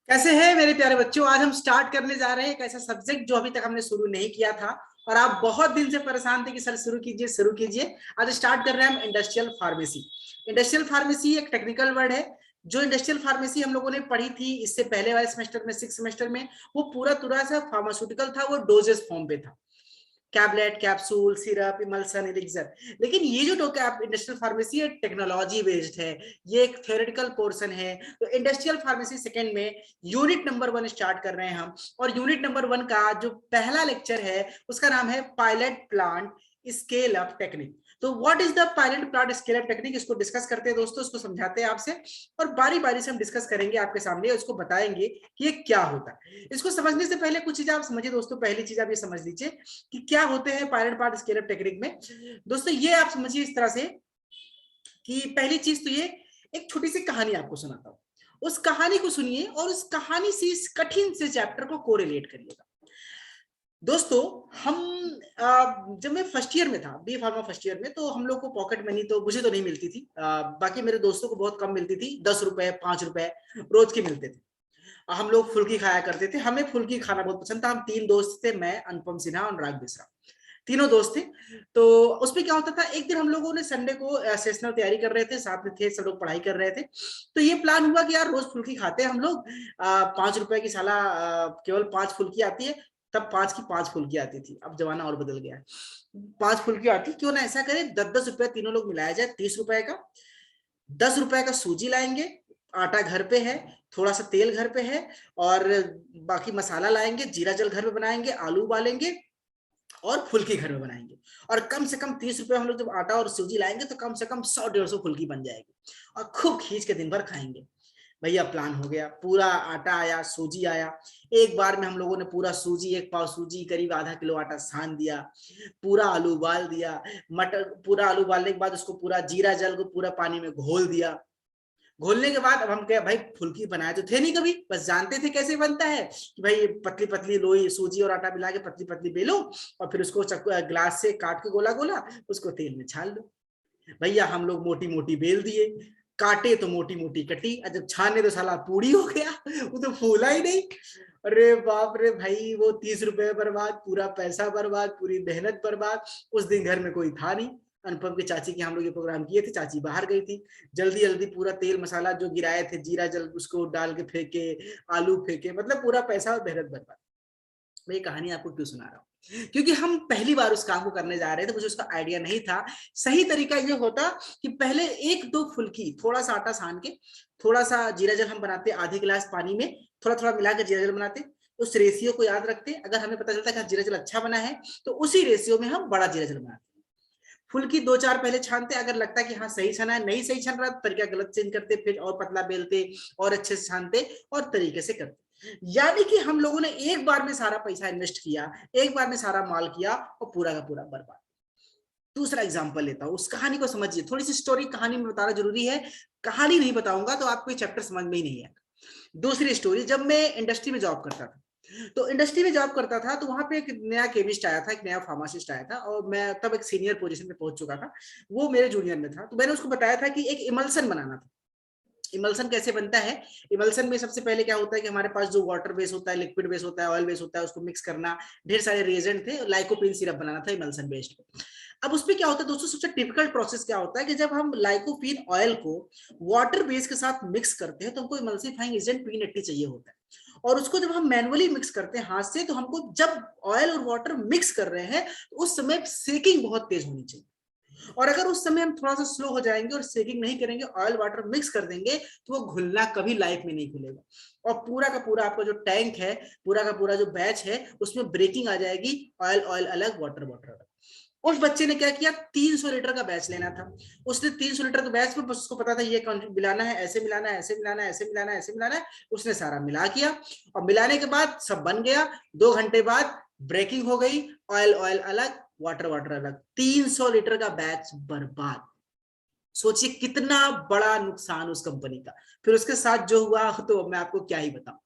कैसे हैं मेरे प्यारे बच्चों। आज हम स्टार्ट करने जा रहे हैं एक ऐसा सब्जेक्ट जो अभी तक हमने शुरू नहीं किया था और आप बहुत दिन से परेशान थे कि सर शुरू कीजिए शुरू कीजिए। आज स्टार्ट कर रहे हैं हम इंडस्ट्रियल फार्मेसी। इंडस्ट्रियल फार्मेसी एक टेक्निकल वर्ड है। जो इंडस्ट्रियल फार्मेसी हम लोगों ने पढ़ी थी इससे पहले वाले सेमेस्टर में, 6 सेमेस्टर में, वो पूरा पूरा सा फार्मास्यूटिकल था, वो डोजेस फॉर्म पे था। कैबलेट, कैप्सूल, सिरप, इमल्सन, एलिक्सर। लेकिन ये जो इंडस्ट्रियल फार्मेसी है टेक्नोलॉजी बेस्ड है, ये एक थ्योरेटिकल पोर्शन है। तो इंडस्ट्रियल फार्मेसी सेकंड में यूनिट नंबर 1 स्टार्ट कर रहे हैं हम। और यूनिट नंबर 1 का जो पहला लेक्चर है उसका नाम है pilot plant scale up technique. तो what is the pilot plant scale up technique, इसको डिस्कस करते हैं दोस्तों, इसको समझाते हैं आपसे और बारी बारी से हम डिस्कस करेंगे आपके सामने, उसको बताएंगे कि ये क्या होता है। इसको समझने से पहले कुछ चीजें आप समझिए दोस्तों। पहली चीज आप ये समझ लीजिए कि क्या होते हैं pilot plant scale up technique में। दोस्तों ये आप समझिए इस तरह से कि पहली चीज तो ये, एक छोटी सी कहानी आपको सुनाता हूं, उस कहानी को सुनिए और उस कहानी से इस कठिन से चैप्टर को कोरिलेट करिएगा। दोस्तों हम जब मैं फर्स्ट ईयर में था, बी फार्मा फर्स्ट ईयर में, तो हम लोग को पॉकेट मनी तो मुझे तो नहीं मिलती थी, बाकी मेरे दोस्तों को बहुत कम मिलती थी। 10 रुपए 5 रुपए रोज की मिलते थे। हम लोग फुल्की खाया करते थे, हमें फुल्की खाना बहुत पसंद था। हम 3 दोस्त थे, मैं, अनुपम सिन्हा और अनुराग मिश्रा, तीनों दोस्त थे। तो उसमें क्या होता था, एक दिन हम लोगों ने संडे को सेशनल तैयारी कर रहे थे, साथ में थे सब लोग, पढ़ाई कर रहे थे। तो ये प्लान हुआ कि यार रोज फुल्की खाते हैं हम लोग, 5 रुपए की साला केवल 5 फुल्की आती है। तब 5 की 5 फुल्की आती थी, अब जमाना और बदल गया है। 5 फुल्की आती, क्यों ना ऐसा करें 10-10 रुपए तीनों लोग मिलाया जाए, 30 रुपए का। 10 रुपए का सूजी लाएंगे, आटा घर पे है, थोड़ा सा तेल घर पे है, और बाकी मसाला लाएंगे, जीरा जल घर में बनाएंगे, आलू उबालेंगे और फुल्की घर में बनाएंगे। और कम से कम 30 रुपए हम लोग जब आटा और सूजी लाएंगे तो कम से कम 100-150 फुल्की बन जाएगी और खूब खींच के दिन भर खाएंगे। भैया प्लान हो गया, पूरा आटा आया, सूजी आया। एक बार में हम लोगों ने पूरा सूजी, 1 पाव सूजी, करीब आधा किलो आटा सान दिया, पूरा आलू उबाल दिया। मटर, पूरा आलू उबालने के बाद उसको पूरा जीरा जल को पूरा पानी में घोल दिया। घोलने के बाद अब हम क्या भाई, फुल्की बनाए तो थे नहीं कभी, बस जानते थे कैसे बनता है कि भाई पतली पतली लोई सूजी और आटा मिला के पतली पतली बेलो और फिर उसको ग्लास से काट के गोला गोला उसको तेल में छान लो। भैया हम लोग मोटी मोटी बेल दिए, काटे तो मोटी मोटी कटी, और जब छाने तो साला पूरी हो गया, वो तो फूला ही नहीं। अरे बाप रे भाई, वो 30 रुपए बर्बाद, पूरा पैसा बर्बाद, पूरी मेहनत बर्बाद। उस दिन घर में कोई था नहीं। अनुपम की चाची की हम लोग ये प्रोग्राम किए थे, चाची बाहर गई थी। जल्दी जल्दी पूरा तेल मसाला जो गिराए थे, जीरा जल उसको डाल के फेंके, आलू फेंके, मतलब पूरा पैसा और मेहनत बर्बाद। मैं ये कहानी आपको क्यों सुना रहा हूँ, क्योंकि हम पहली बार उस काम को करने जा रहे थे, मुझे उसका आइडिया नहीं था। सही तरीका ये होता कि पहले 1-2 फुल्की, थोड़ा सा आटा सान के, थोड़ा सा जीरा जल हम बनाते, आधे गिलास पानी में थोड़ा थोड़ा मिलाकर जीरा जल बनाते। उस रेशियो को याद रखते, अगर हमें पता चलता है कि जीरा जल अच्छा बना है तो उसी रेशियो में हम बड़ा जीरा जल बनाते। फुल्की 2-4 पहले छानते, अगर लगता है कि हाँ सही छना है, नहीं सही छन रहा, तरीका गलत चेंज करते, फिर और पतला बेलते और अच्छे से छानते और तरीके से करते। यानी कि हम लोगों ने एक बार में सारा पैसा इन्वेस्ट किया, एक बार में सारा माल किया और पूरा का पूरा बर्बाद। दूसरा एग्जांपल लेता हूं, उस कहानी को समझिए। थोड़ी सी स्टोरी कहानी में बताना जरूरी है, कहानी नहीं बताऊंगा तो आपको चैप्टर समझ में ही नहीं आएगा। दूसरी स्टोरी, जब मैं इंडस्ट्री में जॉब करता था, तो इंडस्ट्री में जॉब करता था तो वहां पे एक नया केमिस्ट आया था, एक नया फार्मासिस्ट आया था, और मैं तब एक सीनियर पोजीशन पे पहुंच चुका था, वो मेरे जूनियर में था। तो मैंने उसको बताया था कि एक इमल्सन बनाना था। इमल्सन कैसे बनता है, इमल्सन में सबसे पहले क्या होता है कि हमारे पास जो वाटर बेस होता है, लिक्विड बेस होता है, ऑयल बेस होता है, उसको मिक्स करना, ढेर सारे रिएजेंट थे, लाइकोपिन सिरप बनाना था इमल्सन बेस्ड। अब उसमें क्या होता है दोस्तों, सबसे टिपिकल प्रोसेस क्या होता है कि जब हम लाइकोपिन ऑयल को वाटर बेस के साथ मिक्स करते हैं तो हमको इमल्सिफाइंग एजेंट P80 चाहिए होता है। और उसको जब हम मैनुअली मिक्स करते हैं हाथ से, तो हमको जब ऑयल और वाटर मिक्स कर रहे हैं तो उस समय सेकिंग बहुत तेज होनी चाहिए। और अगर उस समय हम थोड़ा सा स्लो हो जाएंगे और सेकिंग नहीं करेंगे, ऑयल वाटर मिक्स कर देंगे, तो वो घुलना कभी लाइफ में नहीं खुलेगा और पूरा का पूरा आपका जो टैंक है, पूरा का पूरा जो बैच है, उसमें ब्रेकिंग आ जाएगी। ऑयल ऑयल अलग, वाटर वाटर अलग। उस बच्चे ने क्या किया, 300 लीटर का बैच लेना था। उसने 300 लीटर के बैच में, बस उसको पता था ये मिलाना है, ऐसे मिलाना है, ऐसे मिलाना है, ऐसे मिलाना है, ऐसे मिलाना है। उसने सारा मिला किया और मिलाने के बाद सब बन गया। 2 घंटे बाद ब्रेकिंग हो गई, ऑयल ऑयल अलग, वाटर वाटर अलग, 300 लीटर का बैच बर्बाद। सोचिए कितना बड़ा नुकसान उस कंपनी का। फिर उसके साथ जो हुआ तो मैं आपको क्या ही बताऊं।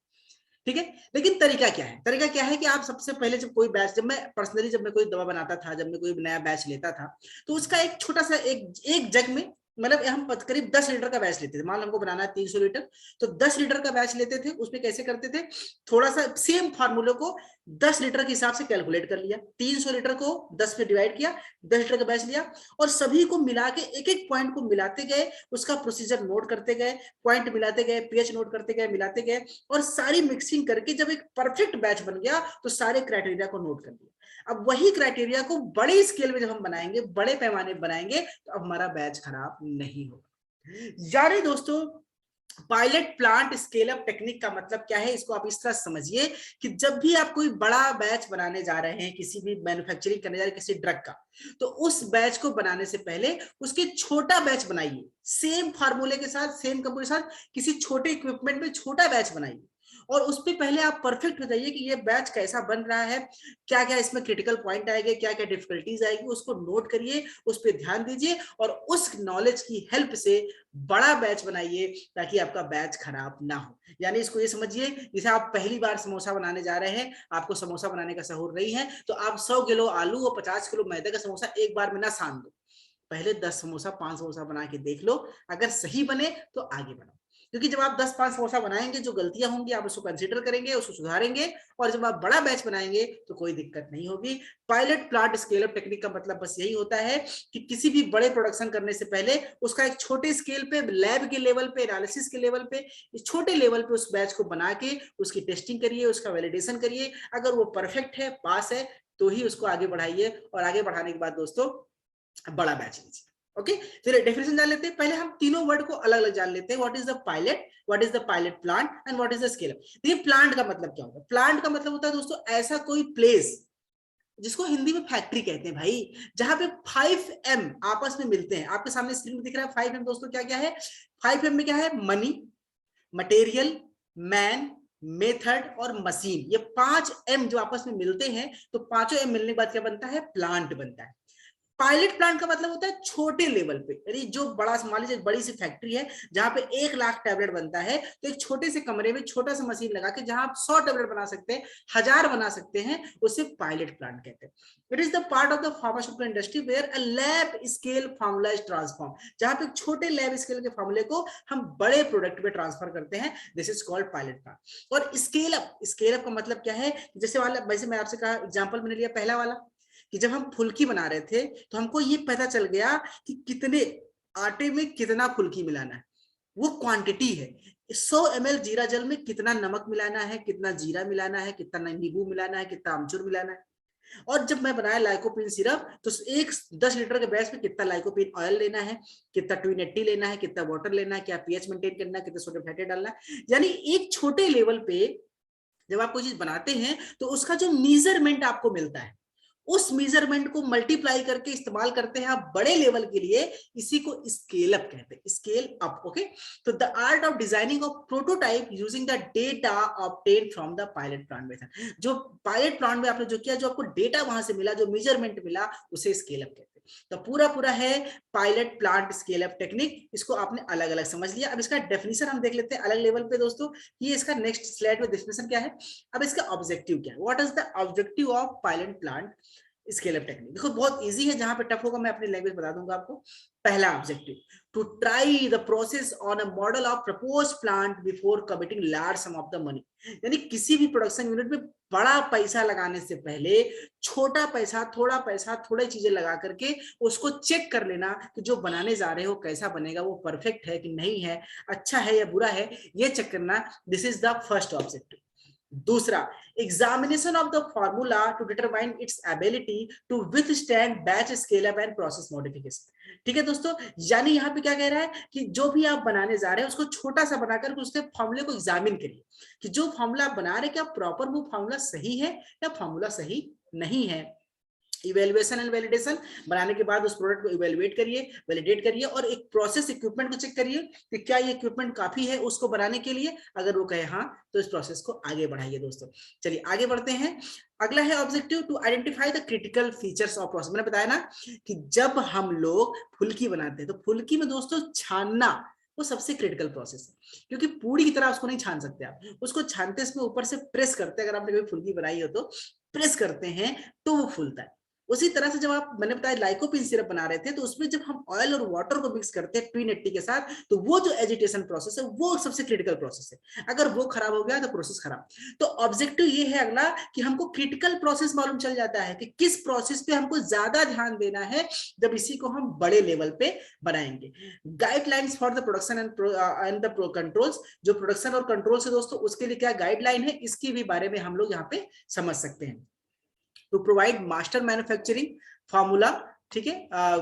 ठीक है, लेकिन तरीका क्या है, तरीका क्या है कि आप सबसे पहले जब कोई बैच, जब मैं पर्सनली जब मैं कोई दवा बनाता था, जब मैं कोई नया बैच लेता था, तो उसका एक छोटा सा एक जग में मतलब हम करीब 10 लीटर का बैच लेते थे। मान लो हमको बनाना है 300 लीटर, तो 10 लीटर का बैच लेते थे। उसमें कैसे करते थे, थोड़ा सा सेम फार्मूले को 10 लीटर के हिसाब से कैलकुलेट कर लिया, 300 लीटर को 10 में डिवाइड किया, 10 लीटर का बैच लिया और सभी को मिला के एक एक पॉइंट को मिलाते गए, उसका प्रोसीजर नोट करते गए, पॉइंट मिलाते गए, पीएच नोट करते गए, मिलाते गए और सारी मिक्सिंग करके जब एक परफेक्ट बैच बन गया तो सारे क्राइटेरिया को नोट कर दिया। अब वही क्राइटेरिया को बड़े स्केल में जब हम बनाएंगे, बड़े पैमाने पर बनाएंगे, तो अब हमारा बैच खराब नहीं होगा। यानी दोस्तों, pilot plant scale up technique का मतलब क्या है, इसको आप इस तरह समझिए कि जब भी आप कोई बड़ा बैच बनाने जा रहे हैं, किसी भी मैन्युफैक्चरिंग करने जा रहे हैं किसी ड्रग का, तो उस बैच को बनाने से पहले उसके छोटा बैच बनाइए, सेम फार्मूले के साथ, सेम कंपनी के साथ, किसी छोटे इक्विपमेंट में छोटा बैच बनाइए और उस पर पहले आप परफेक्ट हो जाइए कि ये बैच कैसा बन रहा है, क्या क्या इसमें क्रिटिकल पॉइंट आएंगे, क्या क्या डिफिकल्टीज आएगी, उसको नोट करिए, उस पर ध्यान दीजिए और उस नॉलेज की हेल्प से बड़ा बैच बनाइए ताकि आपका बैच खराब ना हो। यानी इसको ये समझिए, जैसे आप पहली बार समोसा बनाने जा रहे हैं, आपको समोसा बनाने का सहूर नहीं है, तो आप 100 किलो आलू और 50 किलो मैदे का समोसा एक बार में ना सान दो, पहले 10 समोसा 5 समोसा बना के देख लो, अगर सही बने तो आगे बढ़ो। क्योंकि जब आप 10-5 समोसा बनाएंगे, जो गलतियां होंगी आप उसको कंसीडर करेंगे, उसको सुधारेंगे और जब आप बड़ा बैच बनाएंगे तो कोई दिक्कत नहीं होगी। Pilot plant scale up technique का मतलब बस यही होता है कि किसी भी बड़े प्रोडक्शन करने से पहले उसका एक छोटे स्केल पे, लैब के लेवल पे, एनालिसिस के लेवल पे, इस छोटे लेवल पे उस बैच को बना के उसकी टेस्टिंग करिए, उसका वैलिडेशन करिए। अगर वो परफेक्ट है, पास है, तो ही उसको आगे बढ़ाइए और आगे बढ़ाने के बाद दोस्तों बड़ा बैच लीजिए। ओके, फिर डेफिनेशन जान लेते हैं। पहले हम तीनों वर्ड को अलग अलग जान लेते हैं। What is the pilot, what is the pilot plant and what is the scale up. देखिए प्लांट का मतलब क्या होता है। प्लांट का मतलब होता है दोस्तों ऐसा कोई प्लेस जिसको हिंदी में फैक्ट्री कहते हैं भाई, जहां पे 5M आपस में मिलते हैं। आपके सामने स्क्रीन में दिख रहा है 5M दोस्तों, क्या क्या है 5M में, क्या है, मनी, मटेरियल, मैन, मेथड और मशीन। ये 5M जो आपस में मिलते हैं, तो पांचों M मिलने के बाद क्या बनता है, प्लांट बनता है। पायलट प्लांट का मतलब होता है छोटे लेवल पे, यानी जो बड़ा, मान लीजिए बड़ी सी फैक्ट्री है जहां पे 1 लाख टैबलेट बनता है, तो एक छोटे से कमरे में छोटा सा मशीन लगा के जहां आप 100 टैबलेट बना सकते हैं, 1000 बना सकते हैं, उसे पायलट प्लांट कहते हैं। It is the part of the pharmaceutical industry where a lab scale formula is transform, जहां पे छोटे लैब स्केल के फार्मूले को हम बड़े प्रोडक्ट में ट्रांसफर करते हैं। This is called pilot plant. और स्केल अप, स्केल अप का मतलब क्या है, जैसे वाला, वैसे मैं आपसे कहा एग्जांपल मैंने लिया पहला वाला कि जब हम फुल्की बना रहे थे तो हमको ये पता चल गया कि कितने आटे में कितना फुल्की मिलाना है, वो क्वांटिटी है। 100 ml जीरा जल में कितना नमक मिलाना है, कितना जीरा मिलाना है, कितना नींबू मिलाना है, कितना अमचूर मिलाना है। और जब मैं बनाया लाइकोपीन सिरप, तो एक 10 लीटर के बैच में कितना लाइकोपीन ऑयल लेना है, कितना ट्विनेट्टी लेना है, कितना वाटर लेना है, क्या पीएच मेंटेन करना है, कितना सोडियम फैटी डालना है। यानी एक छोटे लेवल पे जब आप कोई चीज बनाते हैं तो उसका जो मेजरमेंट आपको मिलता है, उस मेजरमेंट को मल्टीप्लाई करके इस्तेमाल करते हैं आप बड़े लेवल के लिए, इसी को स्केल अप कहते हैं, स्केल अप। ओके, तो the art of designing of prototype using the data obtained from the pilot plant method. जो पायलट प्लांट में आपने जो किया, जो आपको डेटा वहां से मिला, जो मेजरमेंट मिला, उसे स्केल अप कहते हैं। तो पूरा पूरा है pilot plant scale up technique. इसको आपने अलग अलग समझ लिया। अब इसका डेफिनेशन हम देख लेते हैं अलग लेवल पे दोस्तों। ये इसका नेक्स्ट स्लाइड में डेफिनेशन क्या है। अब इसका ऑब्जेक्टिव क्या है, what is the objective of pilot plant scale up technique. देखो बहुत इजी है, जहां पे टफ होगा मैं अपनी लैंग्वेज बता दूंगा आपको। पहला objective, to try the process on a model of propose plant before committing large sum of the money. यानी किसी भी प्रोडक्शन यूनिट में बड़ा पैसा लगाने से पहले छोटा पैसा, थोड़ी चीजें लगा करके उसको चेक कर लेना कि जो बनाने जा रहे हो कैसा बनेगा, वो परफेक्ट है कि नहीं है, अच्छा है या बुरा है, ये चेक करना। This is the first objective. दूसरा, examination of the formula to determine its ability to withstand batch scale up and process modification. ठीक है दोस्तों, यानी यहाँ पे क्या कह रहा है कि जो भी आप बनाने जा रहे हैं उसको छोटा सा बनाकर उसके फॉर्मूले को एग्जामिन करिए कि जो फॉर्मूला आप बना रहे क्या प्रॉपर वो फॉर्मूला सही है या फॉर्मूला सही नहीं है। इवेल्युएशन एंड वैलिडेशन, बनाने के बाद उस प्रोडक्ट को इवेल्युएट करिए, वैलिडेट करिए और एक प्रोसेस इक्विपमेंट को चेक करिए कि क्या ये इक्विपमेंट काफी है उसको बनाने के लिए। अगर वो कहे हाँ, तो इस प्रोसेस को आगे बढ़ाइए दोस्तों। चलिए आगे बढ़ते हैं। अगला है objective to identify the critical features of process. मैंने बताया ना कि जब हम लोग फुल्की बनाते हैं तो फुल्की में दोस्तों छानना वो सबसे क्रिटिकल प्रोसेस है, क्योंकि पूरी की तरह उसको नहीं छान सकते आप। उसको छानते इसमें ऊपर से प्रेस करते हैं, अगर आपने कभी फुल्की बनाई हो तो प्रेस करते हैं तो वो फूलता है। उसी तरह से जब आप, मैंने बताया लाइकोपिन सिरप बना रहे थे, तो उसमें जब हम ऑयल और वाटर को मिक्स करते हैं ट्विन एट्टी के साथ, तो वो जो एजिटेशन प्रोसेस है वो सबसे क्रिटिकल प्रोसेस है। अगर वो खराब हो गया तो प्रोसेस खराब। तो ऑब्जेक्टिव ये है अगला कि हमको क्रिटिकल प्रोसेस मालूम चल जाता है कि किस प्रोसेस पे हमको ज्यादा ध्यान देना है जब इसी को हम बड़े लेवल पे बनाएंगे। Guidelines for the production and the controls, जो प्रोडक्शन और कंट्रोल से दोस्तों उसके लिए क्या गाइडलाइन है, इसके भी बारे में हम लोग यहाँ पे समझ सकते हैं। To provide master manufacturing formula, ठीक है,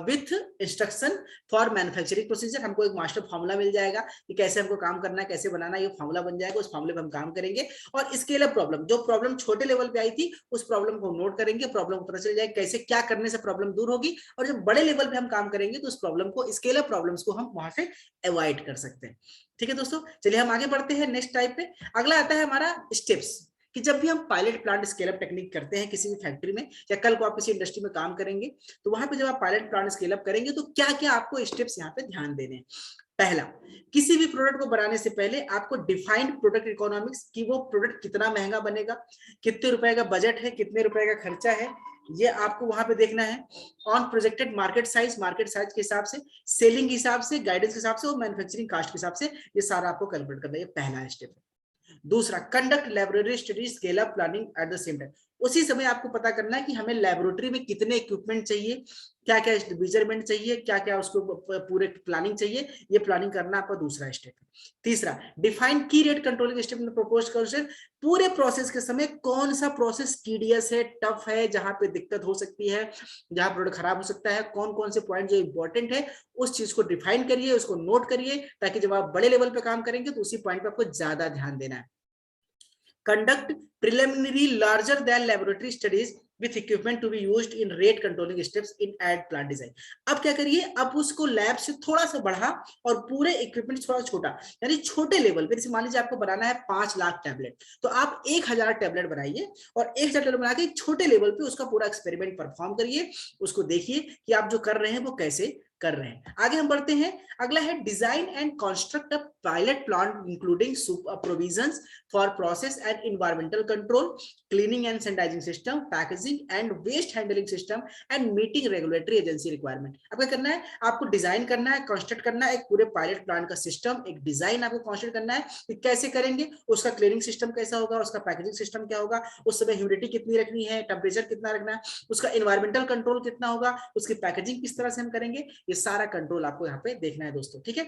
with instruction for manufacturing procedure. हमको एक मास्टर फार्मूला मिल जाएगा कि कैसे हमको काम करना है, कैसे बनाना है, ये फार्मूला बन जाएगा, उस फार्मूले पे हम काम करेंगे। और स्केल अप प्रॉब्लम, जो प्रॉब्लम छोटे लेवल पे आई थी उस प्रॉब्लम को नोट करेंगे, प्रॉब्लम पता चल जाएगा कैसे क्या करने से प्रॉब्लम दूर होगी, और जब बड़े लेवल पे हम काम करेंगे तो उस प्रॉब्लम को, स्केल अप प्रॉब्लम्स को हम वहां से अवॉइड कर सकते हैं। ठीक है दोस्तों, चलिए हम आगे बढ़ते हैं नेक्स्ट टाइप पे। अगला आता है हमारा स्टेप्स, कि जब भी हम pilot plant scale up technique करते हैं किसी भी फैक्ट्री में, या कल को आप किसी इंडस्ट्री में काम करेंगे, तो वहां पे जब आप पायलट प्लांट स्केल अप करेंगे तो क्या क्या आपको स्टेप्स यहाँ पे ध्यान देने हैं। पहला, किसी भी प्रोडक्ट को बनाने से पहले आपको डिफाइंड प्रोडक्ट इकोनॉमिक्स, कि वो प्रोडक्ट कितना महंगा बनेगा, कितने रुपए का बजट है, कितने रुपए का खर्चा है, ये आपको वहां पे देखना है। ऑन प्रोजेक्टेड मार्केट साइज के हिसाब से, सेलिंग के हिसाब से, गाइडेंस के हिसाब से और मैन्युफैक्चरिंग कास्ट के हिसाब से, ये सारा आपको कैलकुलेट करना है। ये पहला स्टेप है। दूसरा, conduct laboratory study scale up planning at the same time. उसी समय आपको पता करना है कि हमें लेबोरेटरी में कितने इक्विपमेंट चाहिए, क्या क्या मेजरमेंट चाहिए, क्या क्या उसको पूरे प्लानिंग चाहिए, ये प्लानिंग करना आपका दूसरा स्टेप है। तीसरा, डिफाइन की rate controlling step in the proposed concept. पूरे प्रोसेस के समय कौन सा प्रोसेस टीडियस है, टफ है, जहां पे दिक्कत हो सकती है, जहां प्रोडक्ट खराब हो सकता है, कौन कौन से पॉइंट जो इंपॉर्टेंट है, उस चीज को डिफाइन करिए, उसको नोट करिए, ताकि जब आप बड़े लेवल पे काम करेंगे तो उसी पॉइंट पे आपको ज्यादा ध्यान देना है। Conduct preliminary larger than laboratory studies with equipment to be used in rate controlling steps in ad plant design। अब क्या करिए, अब उसको लैब से थोड़ा सा बढ़ा और पूरे इक्विपमेंट थोड़ा छोटा, यानी छोटे लेवल पे, जैसे मान लीजिए आपको बनाना है 5 लाख टैबलेट, तो आप 1000 टैबलेट बनाइए और 1000 टैबलेट बना के छोटे लेवल पे उसका पूरा एक्सपेरिमेंट परफॉर्म करिए, उसको देखिए कि आप जो कर रहे हैं वो कैसे कर रहे हैं। आगे हम बढ़ते हैं। अगला है design and construct a pilot plant including provisions for process and environmental control, cleaning and sanitising system, packaging and waste handling system and meeting regulatory agency requirement. अब क्या करना है, आपको डिजाइन करना है, कंस्ट्रक्ट करना है एक पूरे पायलट प्लांट का सिस्टम, एक डिजाइन आपको कंस्ट्रक्ट करना है कि कैसे करेंगे, उसका क्लीनिंग सिस्टम कैसा होगा, उसका पैकेजिंग सिस्टम क्या होगा, उस समय ह्यूमिडिटी कितनी रखनी है, टेम्परेचर कितना रखना है, उसका एनवायरमेंटल कंट्रोल कितना होगा, उसकी पैकेजिंग किस तरह से हम करेंगे, ये सारा कंट्रोल आपको यहाँ पे देखना है दोस्तों। ठीक है,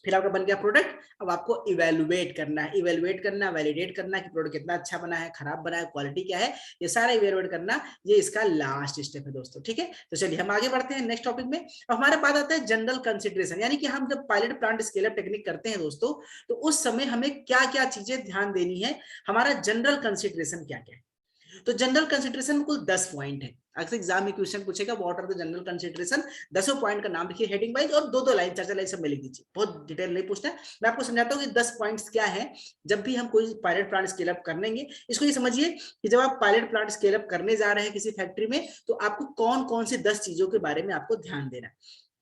फिर आपका बन गया प्रोडक्ट। अब आपको इवेलुएट करना है, वैलिडेट करना है कि प्रोडक्ट कितना अच्छा बना है, खराब बना है, क्वालिटी क्या है, ये सारा इवेलुएट करना, ये इसका लास्ट स्टेप है दोस्तों। ठीक है, तो चलिए हम आगे बढ़ते हैं नेक्स्ट टॉपिक में। अब हमारे पास आता है जनरल कंसिडरेशन, यानी कि हम जब pilot plant scale up technique करते हैं दोस्तों, तो उस समय हमें क्या क्या चीजें ध्यान देनी है, हमारा जनरल कंसिडरेशन क्या क्या है। तो जनरल कंसिडरेशन में कुल 10 पॉइंट है। अक्सर एग्जाम में क्वेश्चन पूछेगा what are the general consideration, 10 point का नाम लिखिए हेडिंग वाइज, और दो लाइन 4 लाइन सब में लिख दीजिए, बहुत डिटेल नहीं पूछना है। मैं आपको समझाता हूँ कि 10 पॉइंट्स क्या है। जब भी हम कोई पायलट प्लांट स्केल अप करेंगे, इसको ये समझिए कि जब आप पायलट प्लांट स्केल अप करने जा रहे हैं किसी फैक्ट्री में, तो आपको कौन कौन से 10 चीजों के बारे में आपको ध्यान देना है।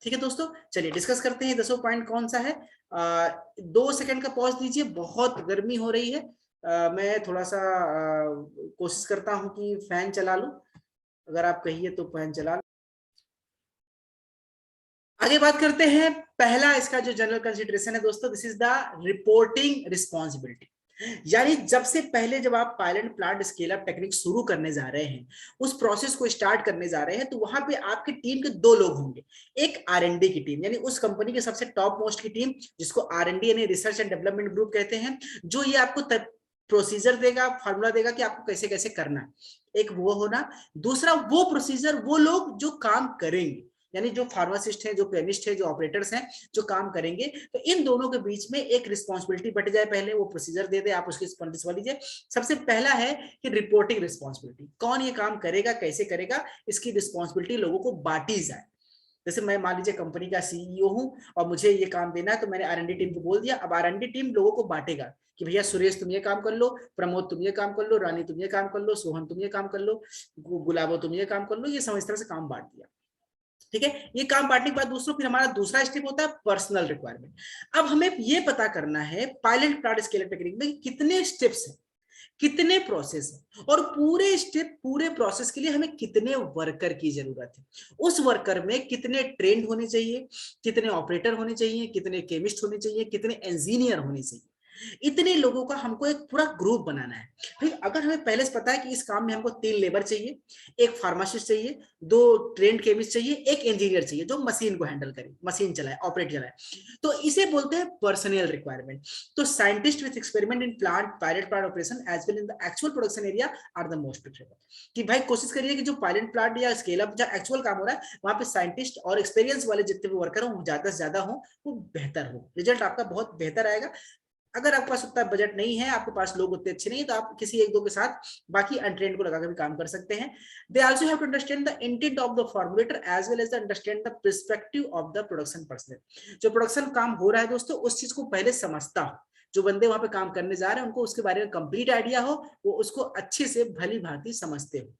ठीक है दोस्तों, चलिए डिस्कस करते हैं 10 पॉइंट कौन सा है। 2 सेकंड का पॉज दीजिए, बहुत गर्मी हो रही है। मैं थोड़ा सा कोशिश करता हूं कि फैन चला लूं, अगर आप कहिए तो फैन चला लूं। आगे बात करते हैं। पहला इसका जो जनरल कंसिडरेशन है दोस्तों, this is the reporting responsibility. यानी जब से पहले जब आप pilot plant scale up technique शुरू करने जा रहे हैं, उस प्रोसेस को स्टार्ट करने जा रहे हैं, तो वहां पे आपकी टीम के 2 लोग होंगे। एक R&D की टीम, यानी उस कंपनी के सबसे टॉप मोस्ट की टीम, जिसको R&D यानी रिसर्च एंड डेवलपमेंट ग्रुप कहते हैं, जो ये आपको प्रोसीजर देगा, फार्मूला देगा कि आपको कैसे कैसे करना है। एक वो होना। दूसरा, वो प्रोसीजर, वो लोग जो काम करेंगे, यानी जो फार्मासिस्ट हैं, जो केमिस्ट हैं, जो ऑपरेटर्स हैं, जो काम करेंगे, तो इन दोनों के बीच में एक रिस्पॉन्सिबिलिटी बट जाए। पहले वो प्रोसीजर दे दे, आप उसकी रिस्पॉन्सिबिलिटी लीजिए। सबसे पहला है कि रिपोर्टिंग रिस्पॉन्सिबिलिटी, कौन ये काम करेगा, कैसे करेगा, इसकी रिस्पॉन्सिबिलिटी लोगों को बांटी जाए। जैसे मैं मान लीजिए कंपनी का सीईओ हूं और मुझे ये काम देना है, तो मैंने R&D टीम को बोल दिया। अब R&D टीम लोगों को बांटेगा कि भैया सुरेश तुम ये काम कर लो, प्रमोद तुम ये काम कर लो, रानी तुम ये काम कर लो, सोहन तुम ये काम कर लो, गुलाबो तुम ये काम कर लो। ये सब इस तरह से काम बांट दिया। ठीक है, ये काम बांटने के बाद दोस्तों फिर हमारा दूसरा स्टेप होता है पर्सनल रिक्वायरमेंट। अब हमें ये पता करना है pilot plant scale up technique में कितने स्टेप्स हैं, कितने प्रोसेस है, और पूरे स्टेप पूरे प्रोसेस के लिए हमें कितने वर्कर की जरूरत है, उस वर्कर में कितने ट्रेंड होने चाहिए, कितने ऑपरेटर होने चाहिए, कितने केमिस्ट होने चाहिए, कितने इंजीनियर होने चाहिए। इतने लोगों का हमको एक पूरा ग्रुप बनाना है। भाई अगर हमें पहले से पता है कि इस काम में हमको 3 लेबर चाहिए, एक फार्मासिस्ट चाहिए, 2 ट्रेंड केमिस्ट चाहिए, एक इंजीनियर चाहिए जो मशीन को हैंडल करे, मशीन चलाए, ऑपरेट कराए, तो इसे बोलते हैं पर्सनल रिक्वायरमेंट। तो scientist with experiment in plant pilot plant operation as well in the actual production area are the most preferable. कि भाई कोशिश करिए कि जो पायलट प्लांट या स्केल अप जहां एक्चुअल काम हो रहा है वहां पे साइंटिस्ट और एक्सपीरियंस वाले जितने भी वर्कर हो ज्यादा से ज्यादा हो, वो बेहतर हो, रिजल्ट आपका बहुत बेहतर आएगा। अगर आपके पास उतना बजट नहीं है, आपके पास लोग उतने अच्छे नहीं है, तो आप किसी एक दो के साथ बाकी अनट्रेंड को लगाकर भी काम कर सकते हैं। They also have to understand the intent of the formulator as well as the understand the perspective of the production personnel. जो प्रोडक्शन काम हो रहा है दोस्तों, उस चीज को पहले समझता हो, जो बंदे वहां पे काम करने जा रहे हैं उनको उसके बारे में कंप्लीट आइडिया हो, वो उसको अच्छे से भली भांति समझते हो।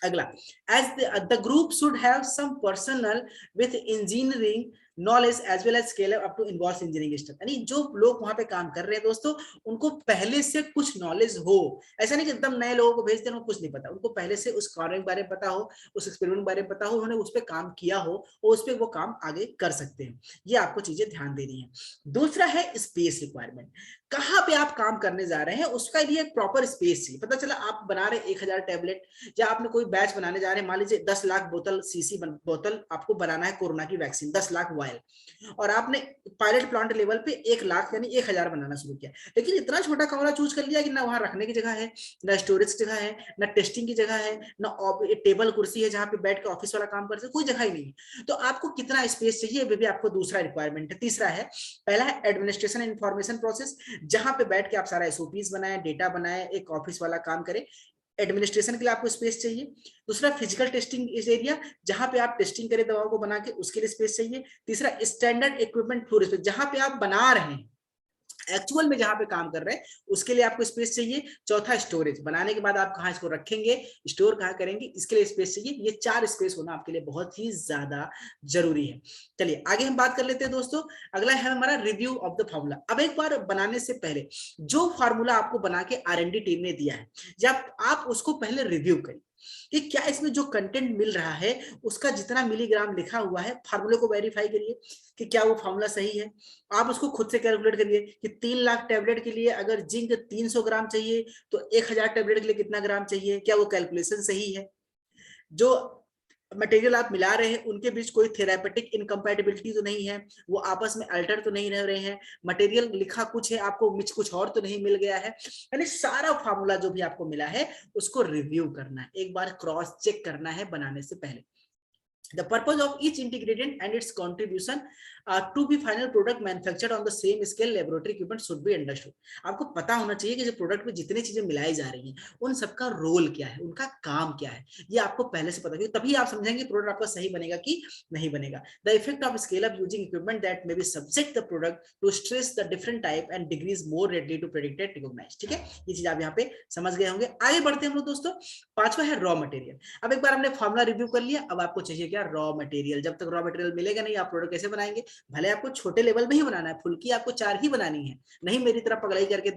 अगला, as the group should have some personal with engineering knowledge as well as scale up to involve engineering step. यानी जो लोग वहां पे काम कर रहे हैं दोस्तों, उनको पहले से कुछ नॉलेज हो। ऐसा नहीं कि एकदम नए लोगों को भेजते हैं उनको कुछ नहीं पता, उनको पहले से उस कार्य के बारे में पता हो, उस एक्सपेरिमेंट के बारे में पता हो, उन्होंने उस पर काम किया हो और उस पर वो काम आगे कर सकते हैं। ये आपको चीजें ध्यान देनी है। दूसरा है स्पेस रिक्वायरमेंट। कहाँ पे आप काम करने जा रहे हैं उसका लिए एक प्रॉपर स्पेस चाहिए। पता चला आप बना रहे 1000 टैबलेट, या आपने कोई बैच बनाने जा रहे हैं, मान लीजिए 10 लाख बोतल सीसी बोतल आपको बनाना है कोरोना की वैक्सीन, 10 लाख वायल, और आपने पायलट प्लांट लेवल पे 1 लाख यानी 1000 बनाना शुरू किया। लेकिन इतना छोटा कमरा चूज कर लिया कि ना वहां रखने की जगह है, ना स्टोरेज की जगह है, ना टेस्टिंग की जगह है, ना टेबल कुर्सी है जहां पे बैठ के ऑफिस वाला काम कर सकते, कोई जगह ही नहीं है। तो आपको कितना स्पेस चाहिए, वे भी आपको दूसरा रिक्वायरमेंट है। तीसरा है, पहला है एडमिनिस्ट्रेशन इंफॉर्मेशन प्रोसेस, जहां पे बैठ के आप सारा एसओपीज बनाए, डेटा बनाए, एक ऑफिस वाला काम करे। एडमिनिस्ट्रेशन के लिए आपको स्पेस चाहिए। दूसरा फिजिकल टेस्टिंग इस एरिया, जहां पे आप टेस्टिंग करें दवाओं को बना के, उसके लिए स्पेस चाहिए। तीसरा स्टैंडर्ड इक्विपमेंट फ्लोर स्पेस, जहां पे आप बना रहे हैं एक्चुअल में जहां पे काम कर रहे हैं उसके लिए आपको स्पेस चाहिए। चौथा स्टोरेज, बनाने के बाद आप कहां इसको रखेंगे, स्टोर कहां करेंगे, इसके लिए स्पेस चाहिए। ये 4 स्पेस होना आपके लिए बहुत ही ज्यादा जरूरी है। चलिए आगे हम बात कर लेते हैं दोस्तों। अगला है हमारा रिव्यू ऑफ द फार्मूला। अब एक बार बनाने से पहले जो फार्मूला आपको बना के R&D टीम ने दिया है, जब आप उसको पहले रिव्यू करिए कि क्या इसमें जो कंटेंट मिल रहा है उसका जितना मिलीग्राम लिखा हुआ है, फार्मूले को वेरीफाई करिए कि क्या वो फार्मूला सही है। आप उसको खुद से कैलकुलेट करिए कि 3 लाख टैबलेट के लिए अगर जिंक 300 ग्राम चाहिए तो 1000 टैबलेट के लिए कितना ग्राम चाहिए, क्या वो कैलकुलेशन सही है। जो मटेरियल आप मिला रहे हैं उनके बीच कोई थेरापेटिक इनकम्पैटिबिलिटी तो नहीं है, वो आपस में अल्टर तो नहीं रह रहे हैं, मटेरियल लिखा कुछ है आपको मिच कुछ और तो नहीं मिल गया है। यानी सारा फार्मूला जो भी आपको मिला है उसको रिव्यू करना है, एक बार क्रॉस चेक करना है बनाने से पहले। The purpose of each ingredient and its contribution to be final product manufactured on the same scale laboratory equipment should be understood। आपको पता होना चाहिए कि जो प्रोडक्ट में जितनी चीजें मिलाई जा रही हैं उन सबका रोल क्या है, उनका काम क्या है, ये आपको पहले से पता है, तभी आप समझेंगे प्रोडक्ट आपका सही बनेगा कि नहीं बनेगा। The effect of scale up using equipment that may be subject the product to stress the different type and degrees more readily to predict and recognize। ठीक है, ये चीज आप यहाँ पे समझ गए होंगे। आगे बढ़ते हैं हम लोग दोस्तों। पांचवा है रॉ मटेरियल। अब एक बार हमने फॉर्मूला रिव्यू कर लिया, अब आपको चाहिए क्या, रॉ मटेरियल। जब तक रॉ मटेरियल मिलेगा नहीं आप प्रोडक्ट कैसे बनाएंगे। भले आपको छोटे लेवल में ही बनाना है, फुल्की आपको 4 ही बनानी है, नहीं मेरी तरह पगड़ाई करके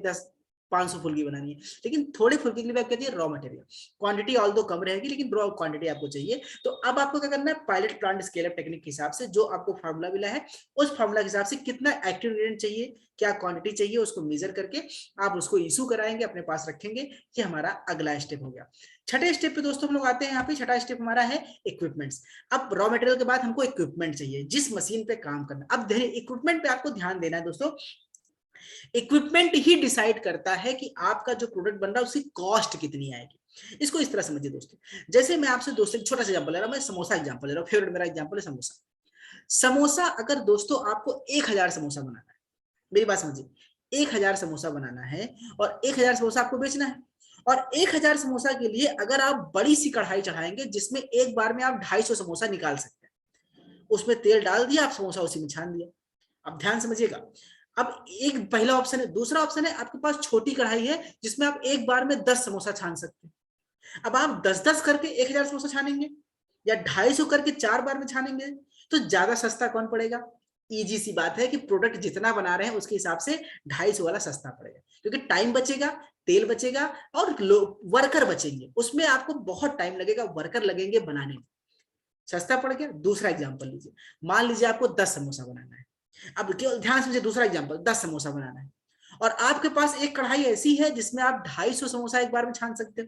500 फुल्की बनानी है, लेकिन थोड़ी फुल्की के लिए आप कहते हैं रॉ मटेरियल। क्वांटिटी ऑल दो कम रहेगी लेकिन रॉ क्वांटिटी आपको चाहिए। तो अब आपको क्या करना है, pilot plant scale up technique के हिसाब से जो आपको फार्मूला मिला है उस फार्मूला के हिसाब से कितना एक्टिव इंग्रेडिएंट चाहिए, क्या क्वांटिटी चाहिए, उसको मेजर करके आप उसको इशू कराएंगे, अपने पास रखेंगे। ये हमारा अगला स्टेप हो गया। छठे स्टेप पे दोस्तों हम लोग आते हैं। यहाँ पे छठा स्टेप हमारा है इक्विपमेंट्स। अब रॉ मटेरियल के बाद हमको इक्विपमेंट चाहिए जिस मशीन पे काम करना। अब इक्विपमेंट पे आपको ध्यान देना है दोस्तों। इक्विपमेंट ही डिसाइड करता है कि आपका जो प्रोडक्ट बन रहा है उसकी कॉस्ट कितनी आएगी। इसको इस तरह समझिए दोस्तों, जैसे मैं आपसे दोस्तों एक छोटा सा एग्जांपल ले रहा हूं, मैं समोसा एग्जांपल ले रहा हूं, फेवरेट मेरा एग्जांपल है समोसा। समोसा अगर दोस्तों आपको 1000 समोसा बनाना है, मेरी बात समझिए, 1000 समोसा बनाना है और 1000 समोसा आपको बेचना है, और 1000 समोसा के लिए अगर आप बड़ी सी कढ़ाई चढ़ाएंगे जिसमें एक बार में आप 250 समोसा निकाल सकते हैं, उसमें तेल डाल दिया, आप समोसा उसी में छान दिया। अब ध्यान समझिएगा। अब एक पहला ऑप्शन है। दूसरा ऑप्शन है आपके पास छोटी कढ़ाई है जिसमें आप एक बार में 10 समोसा छान सकते हैं। अब आप 10-10 करके 1000 समोसा छानेंगे या 250 करके 4 बार में छानेंगे, तो ज्यादा सस्ता कौन पड़ेगा, इजी सी बात है कि प्रोडक्ट जितना बना रहे हैं उसके हिसाब से 250 वाला सस्ता पड़ेगा, क्योंकि टाइम बचेगा, तेल बचेगा और वर्कर बचेंगे। उसमें आपको बहुत टाइम लगेगा, वर्कर लगेंगे बनाने में, सस्ता पड़ गया। दूसरा एग्जांपल लीजिए, मान लीजिए आपको 10 समोसा बनाना है। अब केवल ध्यान से दूसरा एग्जांपल, 10 समोसा बनाना है और आपके पास एक कढ़ाई ऐसी है जिसमें आप 250 समोसा एक बार में छान सकते हो,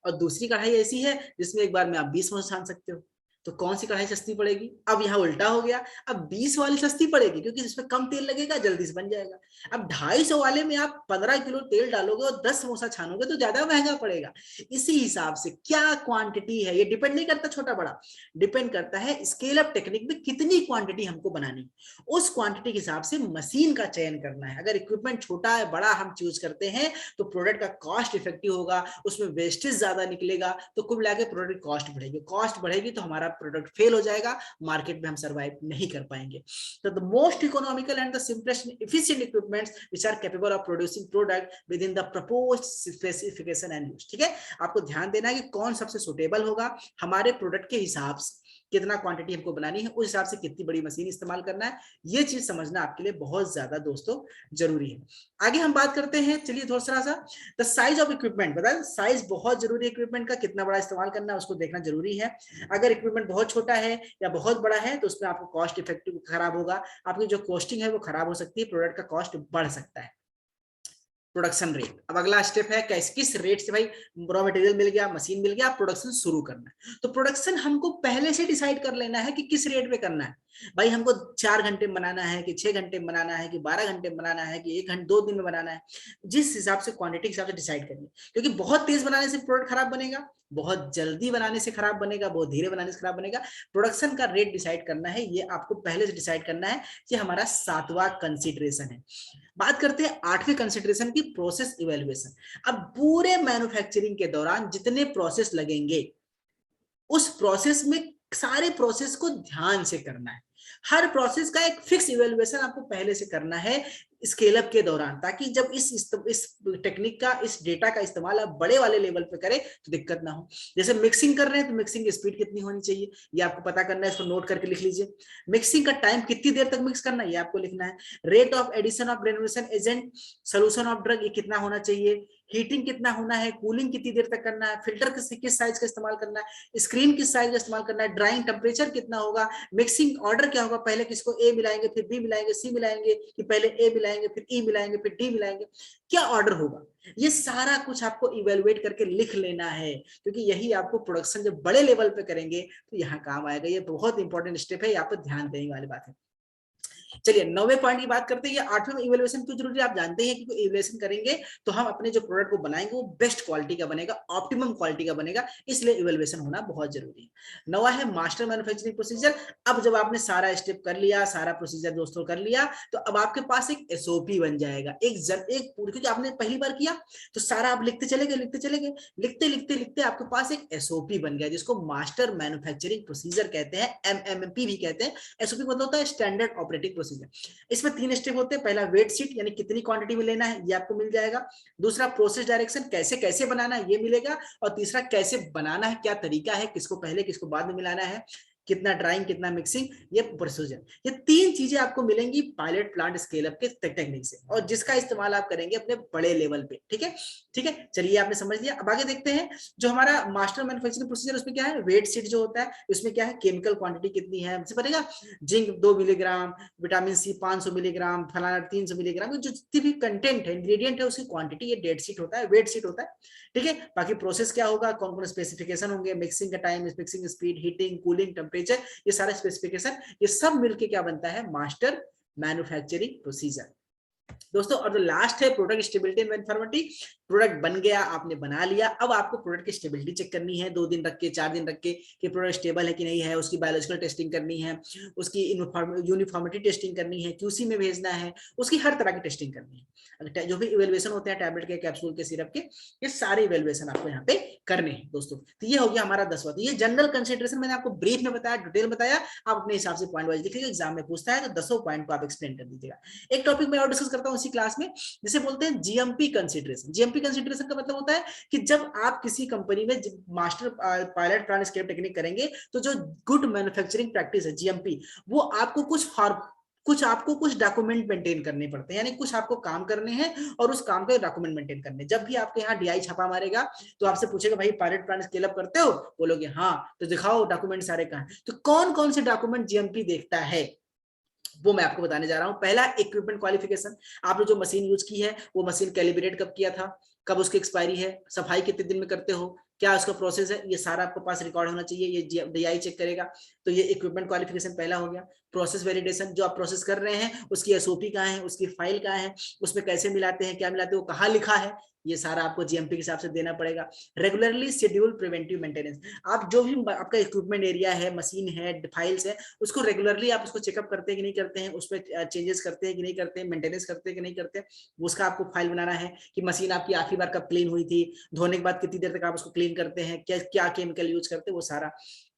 और दूसरी कढ़ाई ऐसी है जिसमें एक बार में आप 20 समोसा छान सकते हो। तो कौन सी कढ़ाई सस्ती पड़ेगी? अब यहाँ उल्टा हो गया, अब 20 वाली सस्ती पड़ेगी क्योंकि इसमें कम तेल लगेगा, जल्दी से बन जाएगा। अब 250 वाले में आप 15 किलो तेल डालोगे और 10 समोसा छानोगे तो ज्यादा महंगा पड़ेगा। इसी हिसाब से क्या क्वांटिटी है, ये डिपेंड नहीं करता छोटा बड़ा, डिपेंड करता है स्केल अप टेक्निक में कितनी क्वांटिटी हमको बनानी, उस क्वांटिटी के हिसाब से मशीन का चयन करना है। अगर इक्विपमेंट छोटा है बड़ा हम चूज करते हैं तो प्रोडक्ट का कॉस्ट इफेक्टिव होगा, उसमें वेस्टेज ज्यादा निकलेगा, तो कुल मिला के प्रोडक्ट कॉस्ट बढ़ेगी, कॉस्ट बढ़ेगी तो हमारा प्रोडक्ट फेल हो जाएगा, मार्केट में हम सर्वाइव नहीं कर पाएंगे। तो the most economical and the simplest efficient equipments which are capable of producing product within the proposed specification and use. ठीक है, आपको ध्यान देना है कि कौन सबसे सुटेबल होगा हमारे प्रोडक्ट के हिसाब से, कितना क्वांटिटी हमको बनानी है उस हिसाब से कितनी बड़ी मशीन इस्तेमाल करना है, ये चीज समझना आपके लिए बहुत ज्यादा दोस्तों जरूरी है। आगे हम बात करते हैं, चलिए थोड़ा सा द साइज ऑफ इक्विपमेंट, बताए साइज बहुत जरूरी है, इक्विपमेंट का कितना बड़ा इस्तेमाल करना है उसको देखना जरूरी है। अगर इक्विपमेंट बहुत छोटा है या बहुत बड़ा है तो उसमें आपको कॉस्ट इफेक्टिव खराब होगा, आपकी जो कॉस्टिंग है वो खराब हो सकती है, प्रोडक्ट का कॉस्ट बढ़ सकता है। प्रोडक्शन रेट, अब अगला स्टेप है किस रेट से भाई रॉ मटेरियल मिल गया, मशीन मिल गया, प्रोडक्शन शुरू करना है। तो प्रोडक्शन हमको पहले से डिसाइड कर लेना है कि किस रेट पे करना है। भाई हमको 4 घंटे में बनाना है कि 6 घंटे में बनाना है कि 12 घंटे में बनाना है कि 1 घंटे 2 दिन में बनाना है, जिस हिसाब से क्वांटिटी के हिसाब से डिसाइड करिए, क्योंकि बहुत तेज बनाने से प्रोडक्ट खराब बनेगा, बहुत जल्दी बनाने से खराब बनेगा, बहुत धीरे बनाने से खराब बनेगा। प्रोडक्शन का रेट डिसाइड करना है, ये आपको पहले से डिसाइड करना है, ये हमारा 7वां कंसीडरेशन है। बात करते हैं 8वें कंसीडरेशन की, प्रोसेस इवैल्यूएशन। अब पूरे मैन्युफैक्चरिंग के दौरान जितने प्रोसेस लगेंगे उस प्रोसेस में सारे प्रोसेस को ध्यान से करना है, हर प्रोसेस का एक फिक्स इवैल्यूएशन आपको पहले से करना है स्केल अप के दौरान, ताकि जब इस टेक्निक का, इस डेटा का इस्तेमाल आप बड़े वाले लेवल पे करें तो दिक्कत ना हो। जैसे मिक्सिंग कर रहे हैं तो मिक्सिंग की स्पीड कितनी होनी चाहिए ये आपको पता करना है, इसको नोट करके लिख लीजिए। मिक्सिंग का टाइम कितनी देर तक मिक्स करना है ये आपको लिखना है। Rate of addition of granulation agent solution of drug ये कितना होना चाहिए, हीटिंग कितना होना है, कूलिंग कितनी देर तक करना है, फिल्टर किस साइज का इस्तेमाल करना है, स्क्रीन किस साइज का इस्तेमाल करना है, ड्राइंग टेम्परेचर कितना होगा, मिक्सिंग ऑर्डर क्या होगा, पहले किसको ए मिलाएंगे फिर बी मिलाएंगे सी मिलाएंगे कि पहले ए मिलाएंगे फिर ई मिलाएंगे फिर डी मिलाएंगे, क्या ऑर्डर होगा, ये सारा कुछ आपको इवेलुएट करके लिख लेना है, क्योंकि यही आपको प्रोडक्शन जब बड़े लेवल पे करेंगे तो यहाँ काम आएगा। ये बहुत इंपॉर्टेंट स्टेप है, यहाँ पर ध्यान देने वाली बात है। चलिए 9वें पॉइंट की बात करते हैं, ये 8वें में इवैल्यूएशन क्यों जरूरी है आप जानते हैं, क्योंकि इवैल्यूएशन करेंगे तो हम अपने जो प्रोडक्ट को बनाएंगे वो बेस्ट क्वालिटी का बनेगा, ऑप्टिमम क्वालिटी का बनेगा, इसलिए इवैल्यूएशन होना बहुत जरूरी है। 9वां है मास्टर मैन्युफैक्चरिंग प्रोसीजर। अब जब आपने सारा स्टेप कर लिया, सारा प्रोसीजर दोस्तों कर लिया, तो अब आपके पास एक एसओपी बन जाएगा, एक पूरी, क्योंकि आपने पहली बार किया तो सारा आप लिखते चले गए लिखते लिखते आपके पास एक एसओपी बन गया, जिसको मास्टर मैन्युफैक्चरिंग प्रोसीजर कहते हैं, एमएमपी भी कहते हैं। एसओपी मतलब होता है स्टैंडर्ड ऑपरेटिंग प्रोसीजर। इसमें 3 स्टेप होते हैं, पहला वेट शीट यानी कितनी क्वांटिटी में लेना है ये आपको मिल जाएगा, दूसरा प्रोसेस डायरेक्शन कैसे कैसे बनाना है ये मिलेगा, और तीसरा कैसे बनाना है, क्या तरीका है, किसको पहले किसको बाद में मिलाना है, कितना ड्राइंग कितना मिक्सिंग, ये प्रोसीजर, ये 3 चीजें आपको मिलेंगी पायलट प्लांट स्केल अप के टेक्निक से, और जिसका इस्तेमाल आप करेंगे अपने बड़े लेवल पे। ठीक है, चलिए आपने समझ लिया। अब आगे देखते हैं जो हमारा मास्टर मैन्युफैक्चरिंग प्रोसीजर, उसमें क्या है, वेट शीट जो होता है उसमें क्या है, केमिकल क्वांटिटी कितनी है हमसे पड़ेगा, zinc 2 milligram, vitamin C 500 milligram, फलाना 300 मिलीग्राम, जो जितनी भी कंटेंट है, इंग्रेडिएंट है, उसकी क्वांटिटी ये डेट शीट होता है, वेट शीट होता है। ठीक है, बाकी प्रोसेस क्या होगा, कौन कौन स्पेसिफिकेशन होंगे, मिक्सिंग का time, mixing speed, heating, cooling, temperature, ये सारे स्पेसिफिकेशन, ये सब मिलके क्या बनता है, मास्टर मैन्युफैक्चरिंग प्रोसीजर दोस्तों। और जो लास्ट है product stability and uniformity, product बन गया, आपने बना लिया, अब आपको प्रोडक्ट की स्टेबिलिटी चेक करनी है, 2 दिन रख के 4 दिन रख के कि प्रोडक्ट स्टेबल है कि नहीं है, उसकी बायोलॉजिकल टेस्टिंग करनी है, उसकी यूनिफॉर्मिटी टेस्टिंग करनी है, क्यूसी में भेजना है, उसकी हर तरह की टेस्टिंग करनी है। जो भी इवेल्युएशन होते हैं टैबलेट के, कैप्सूल के, सिरप के, ये सारे इवेल्युएशन आपको यहाँ पे करने हैं दोस्तों। तो ये हो गया हमारा 10वां। तो ये जनरल कंसिडरेशन मैंने आपको ब्रीफ में बताया, डिटेल बताया, आप अपने हिसाब से पॉइंट वाइज लिखिएगा, एग्जाम में पूछता है तो 10 पॉइंट को आप एक्सप्लेन कर दीजिएगा। एक टॉपिक मैं और डिस्कस करता हूँ इसी क्लास में, जिसे बोलते हैं जीएमपी कंसिडरेशन। जीएमपी कंसिडरेशन का मतलब होता है कि जब आप किसी कंपनी में master pilot plan scale technique करेंगे तो जो गुड मैन्युफैक्चरिंग प्रैक्टिस है जीएमपी, वो आपको कुछ डॉक्यूमेंट मेंटेन करने पड़ते हैं, यानी कुछ आपको काम करने हैं और उस काम का डॉक्यूमेंट मेंटेन करने। जब भी आपके यहाँ डीआई छापा मारेगा तो आपसे पूछेगा भाई पायलट प्लान स्केल अप करते हो, बोलोगे हाँ, तो दिखाओ डॉक्यूमेंट सारे कहाँ हैं। तो कौन कौन से डॉक्यूमेंट जीएमपी देखता है वो मैं आपको बताने जा रहा हूं। पहला, इक्विपमेंट क्वालिफिकेशन, आपने जो मशीन यूज की है वो मशीन कैलिब्रेट कब किया था, कब उसकी एक्सपायरी है, सफाई कितने दिन में करते हो, क्या उसका प्रोसेस है, ये सारा आपके पास रिकॉर्ड होना चाहिए, ये डीआई चेक करेगा। तो ये इक्विपमेंट क्वालिफिकेशन पहला हो गया। प्रोसेस वेलिडेशन, जो आप प्रोसेस कर रहे हैं उसकी एसओपी कहाँ है, उसकी फाइल कहाँ है, उसमें कैसे मिलाते हैं, क्या मिलाते हैं, वो कहाँ लिखा है, ये सारा आपको जीएमपी के हिसाब से देना पड़ेगा। रेगुलरली शेड्यूल प्रिवेंटिव मेंटेनेंस, आप जो भी आपका इक्विपमेंट एरिया है, मशीन है, फाइल्स है, उसको रेगुलरली आप उसको चेकअप करते हैं कि नहीं करते हैं, उसमें चेंजेस करते हैं कि नहीं करते हैं, मेंटेनेंस करते हैं कि नहीं करते हैं, उसका आपको फाइल बनाना है कि मशीन आपकी आखिरी बार कब क्लीन हुई थी, धोने के बाद कितनी देर तक आप उसको क्लीन करते हैं, क्या क्या केमिकल यूज करते हैं, वो सारा।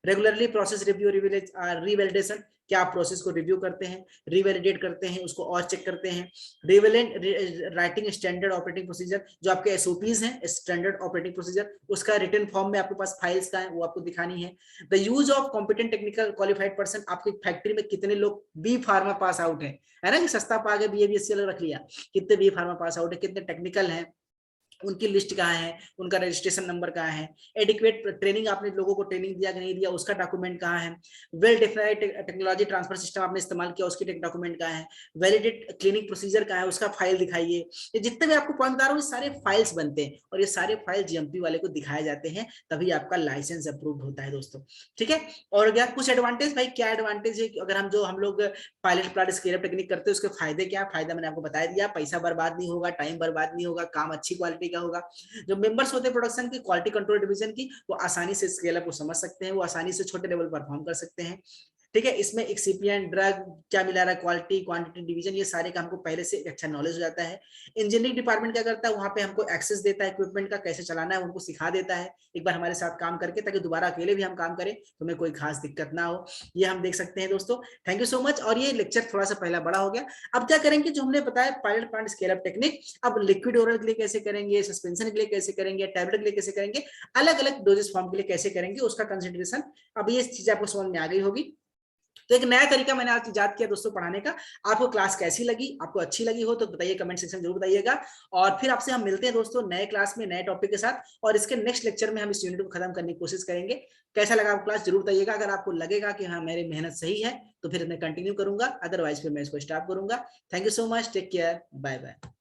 रेगुलरली प्रोसेस रिव्यू रिवेलिडेशन, क्या आप प्रोसेस को रिव्यू करते हैं, रिवेलिडेट करते हैं, उसको और चेक करते हैं। Relevant writing standard operating procedure, जो आपके एसओपीज हैं स्टैंडर्ड ऑपरेटिंग प्रोसीजर, उसका रिटन फॉर्म में आपके पास फाइल्स का है, वो आपको दिखानी है। The use of competent technical qualified person, आपकी फैक्ट्री में कितने लोग बी फार्मा पास आउट है ना, कि सस्ता पा गए बीएबीएससी रख लिया, कितने बी फार्मा पास आउट है, कितने टेक्निकल है, उनकी लिस्ट कहाँ है, उनका रजिस्ट्रेशन नंबर कहाँ है, एडिक्वेट ट्रेनिंग आपने लोगों को ट्रेनिंग दिया कि नहीं दिया, उसका डॉक्यूमेंट कहाँ है, well defined technology transfer system आपने इस्तेमाल किया, उसकी डॉक्यूमेंट कहाँ है, वैलिडेट क्लिनिक प्रोसीजर कहाँ है, उसका फाइल दिखाइए। ये जितने भी आपको पॉइंट बता रहा हूँ, ये सारे फाइल्स बनते हैं और ये सारे फाइल जीएमपी वाले को दिखाए जाते हैं, तभी आपका लाइसेंस अप्रूव होता है दोस्तों। ठीक है, और क्या कुछ एडवांटेज, भाई क्या एडवांटेज है, अगर हम लोग pilot plant scale up technique करते हैं, उसके फायदे क्या, फायदा मैंने आपको बता दिया, पैसा बर्बाद नहीं होगा, टाइम बर्बाद नहीं होगा, काम अच्छी क्वालिटी का होगा। जो मेंबर्स होते हैं प्रोडक्शन की, क्वालिटी कंट्रोल डिवीजन की, वो आसानी से स्केल अप को समझ सकते हैं, वो आसानी से छोटे लेवल परफॉर्म कर सकते हैं। ठीक है, इसमें एक्सिपिएंट ड्रग क्या मिला रहा है, क्वालिटी क्वांटिटी डिवीजन, ये सारे का हमको पहले से अच्छा नॉलेज हो जाता है। इंजीनियरिंग डिपार्टमेंट क्या करता है, वहां पे हमको एक्सेस देता है, इक्विपमेंट का कैसे चलाना है उनको सिखा देता है एक बार हमारे साथ काम करके, ताकि दोबारा अकेले भी हम काम करें तो हमें कोई खास दिक्कत ना हो। ये हम देख सकते हैं दोस्तों। Thank you so much. और ये लेक्चर थोड़ा सा पहला बड़ा हो गया। अब क्या करेंगे, जो हमने बताया pilot plant scale up technique, अब लिक्विड ओरल के लिए कैसे करेंगे, सस्पेंशन के लिए कैसे करेंगे, टैबलेट के लिए कैसे करेंगे, अलग अलग डोजेस फॉर्म के लिए कैसे करेंगे, उसका कंसिडरेशन अब ये चीज आपको समझ में आ गई होगी। तो एक नया तरीका मैंने आज इजाद किया दोस्तों पढ़ाने का। आपको क्लास कैसी लगी, आपको अच्छी लगी हो तो बताइए, कमेंट सेक्शन में जरूर बताइएगा। और फिर आपसे हम मिलते हैं दोस्तों नए क्लास में नए टॉपिक के साथ, और इसके नेक्स्ट लेक्चर में हम इस यूनिट को खत्म करने की कोशिश करेंगे। कैसा लगा आपको क्लास, जरूर बताइएगा। अगर आपको लगेगा कि हाँ मेरी मेहनत सही है तो फिर मैं कंटिन्यू करूंगा, अदरवाइज फिर मैं इसको स्टॉप करूंगा। Thank you so much, take care, bye bye.